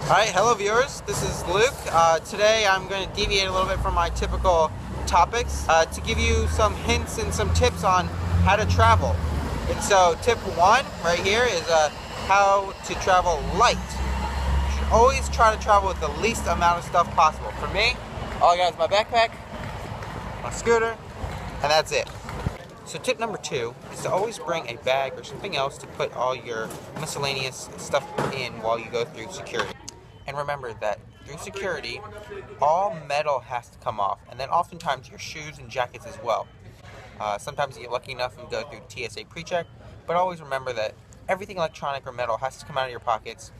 Alright, hello viewers, this is Luke. Today I'm going to deviate a little bit from my typical topics to give you some hints and some tips on how to travel. And so tip 1 right here is how to travel light. You should always try to travel with the least amount of stuff possible. For me, all I got is my backpack, my scooter, and that's it. So tip number 2 is to always bring a bag or something else to put all your miscellaneous stuff in while you go through security. And remember that through security, all metal has to come off, and then oftentimes your shoes and jackets as well. Sometimes you get lucky enough and go through TSA pre-check, but always remember that everything electronic or metal has to come out of your pockets,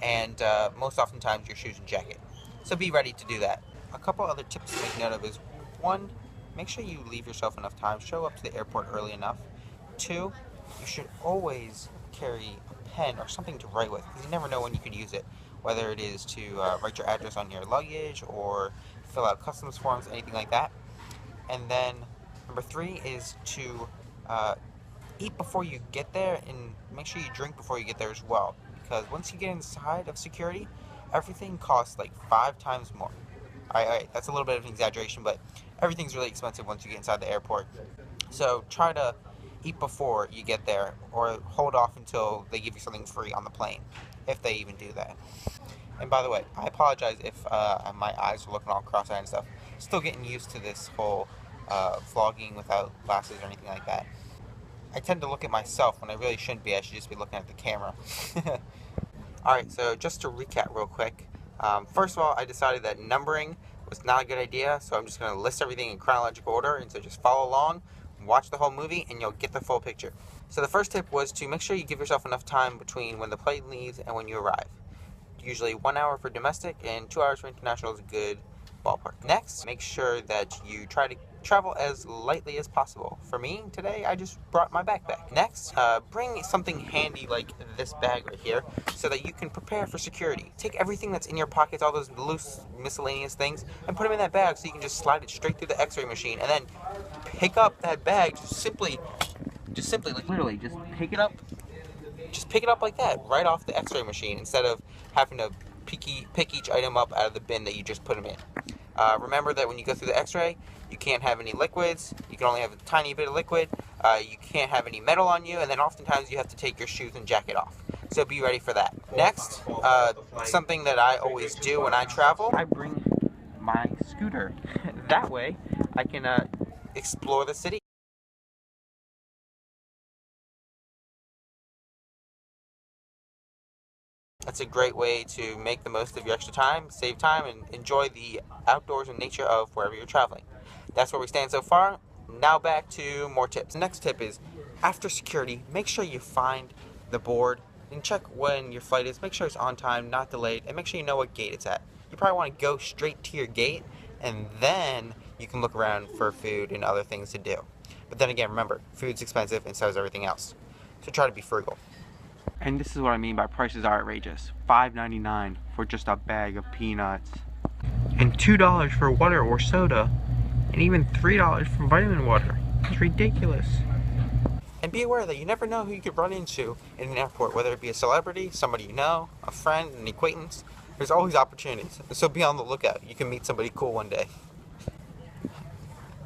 and most oftentimes your shoes and jacket. So be ready to do that. A couple other tips to make note of is 1, make sure you leave yourself enough time, show up to the airport early enough. 2, you should always carry a pen or something to write with, because you never know when you could use it. Whether it is to write your address on your luggage or fill out customs forms, anything like that. And then number 3 is to eat before you get there, and make sure you drink before you get there as well. Because once you get inside of security, everything costs like 5 times more. Alright, that's a little bit of an exaggeration, but everything's really expensive once you get inside the airport. So try to eat before you get there, or hold off until they give you something free on the plane, if they even do that. And by the way, I apologize if my eyes are looking all cross-eyed and stuff. Still getting used to this whole vlogging without glasses or anything like that. I tend to look at myself when I really shouldn't be. I should just be looking at the camera. Alright, so just to recap real quick. First of all, I decided that numbering was not a good idea, so I'm just going to list everything in chronological order, and so just follow along, watch the whole movie, and you'll get the full picture. So the first tip was to make sure you give yourself enough time between when the plane leaves and when you arrive. Usually 1 hour for domestic and 2 hours for international is a good ballpark. Next, make sure that you try to travel as lightly as possible. For me, today, I just brought my backpack. Next, bring something handy like this bag right here so that you can prepare for security. Take everything that's in your pockets, all those loose miscellaneous things, and put them in that bag so you can just slide it straight through the x-ray machine, and then pick up that bag, just simply, like literally, just pick it up. Just pick it up like that, right off the x-ray machine, instead of having to pick each item up out of the bin that you just put them in. Remember that when you go through the x-ray, you can't have any liquids, you can only have a tiny bit of liquid, you can't have any metal on you, and then oftentimes you have to take your shoes and jacket off. So be ready for that. Next, something that I always do when I travel, I bring my scooter. That way, I can explore the city. That's a great way to make the most of your extra time, save time, and enjoy the outdoors and nature of wherever you're traveling. That's where we stand so far. Now back to more tips. The next tip is, after security, make sure you find the board and check when your flight is. Make sure it's on time, not delayed, and make sure you know what gate it's at. You probably want to go straight to your gate, and then you can look around for food and other things to do. But then again, remember, food's expensive and so is everything else. So try to be frugal. And this is what I mean by prices are outrageous. $5.99 for just a bag of peanuts. And $2 for water or soda. And even $3 for vitamin water. It's ridiculous. And be aware that you never know who you could run into in an airport, whether it be a celebrity, somebody you know, a friend, an acquaintance. There's always opportunities. So be on the lookout. You can meet somebody cool one day.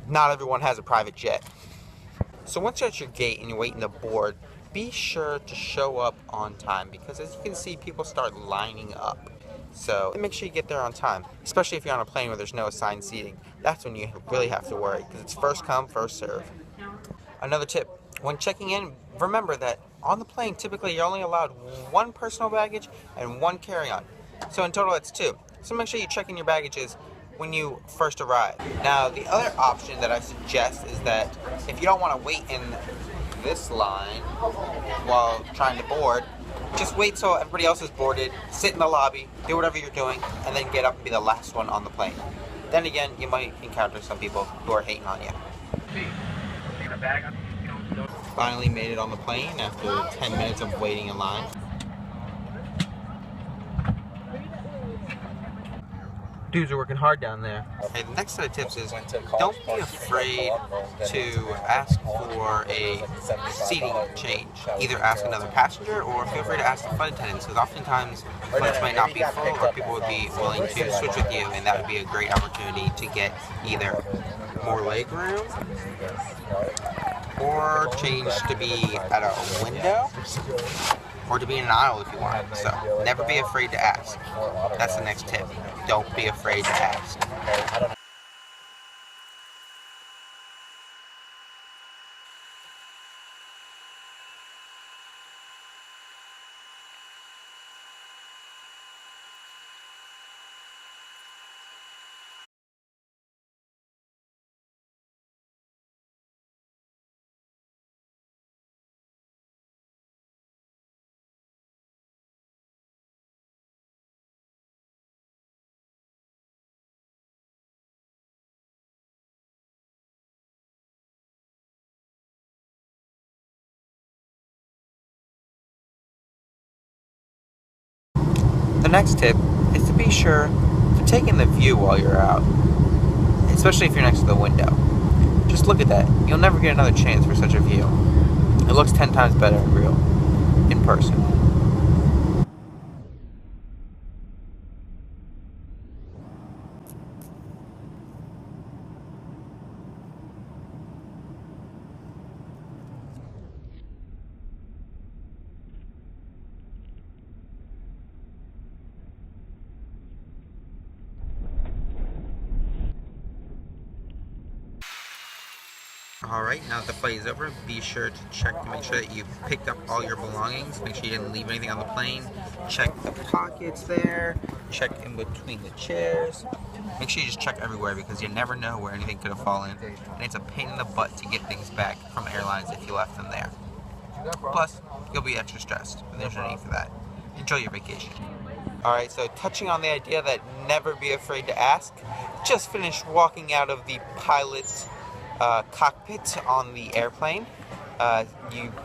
Not everyone has a private jet. So once you're at your gate and you're waiting to board, be sure to show up on time, because as you can see, people start lining up. So make sure you get there on time, especially if you're on a plane where there's no assigned seating. That's when you really have to worry, because it's first come, first serve. Another tip, when checking in, remember that on the plane, typically you're only allowed 1 personal baggage and 1 carry-on. So in total, it's 2. So make sure you check in your baggages when you first arrive. Now, the other option that I suggest is that if you don't want to wait in this line while trying to board, just wait till everybody else is boarded, sit in the lobby, do whatever you're doing, and then get up and be the last one on the plane. Then again, you might encounter some people who are hating on you. Finally made it on the plane after 10 minutes of waiting in line. Dudes are working hard down there. Okay, the next set of tips is don't be afraid to ask for a seating change. Either ask another passenger or feel free to ask the flight attendants, because oftentimes flights might not be full or people would be willing to switch with you, and that would be a great opportunity to get either more leg room or change to be at a window or to be in an aisle if you want. So never be afraid to ask. That's the next tip. Don't be afraid to ask. The next tip is to be sure to take in the view while you're out, especially if you're next to the window. Just look at that. You'll never get another chance for such a view. It looks 10 times better in person. Alright, now that the flight is over, be sure to check to make sure that you picked up all your belongings. Make sure you didn't leave anything on the plane. Check the pockets there. Check in between the chairs. Make sure you just check everywhere, because you never know where anything could have fallen. And it's a pain in the butt to get things back from airlines if you left them there. Plus, you'll be extra stressed, and there's no need for that. Enjoy your vacation. Alright, so touching on the idea that never be afraid to ask, just finished walking out of the pilot's cockpit on the airplane.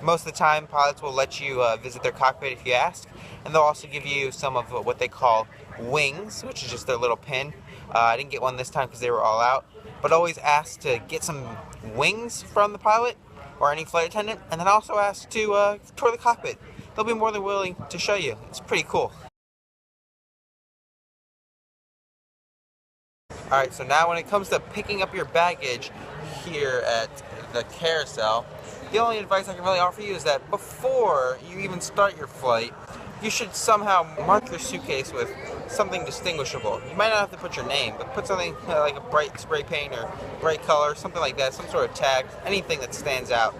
Most of the time, pilots will let you visit their cockpit if you ask, and they'll also give you some of what they call wings, which is just their little pin. I didn't get one this time because they were all out, but always ask to get some wings from the pilot or any flight attendant, and then also ask to tour the cockpit. They'll be more than willing to show you. It's pretty cool. Alright, so now when it comes to picking up your baggage here at the carousel, the only advice I can really offer you is that before you even start your flight, you should somehow mark your suitcase with something distinguishable. You might not have to put your name, but put something like a bright spray paint or bright color, something like that, some sort of tag, anything that stands out.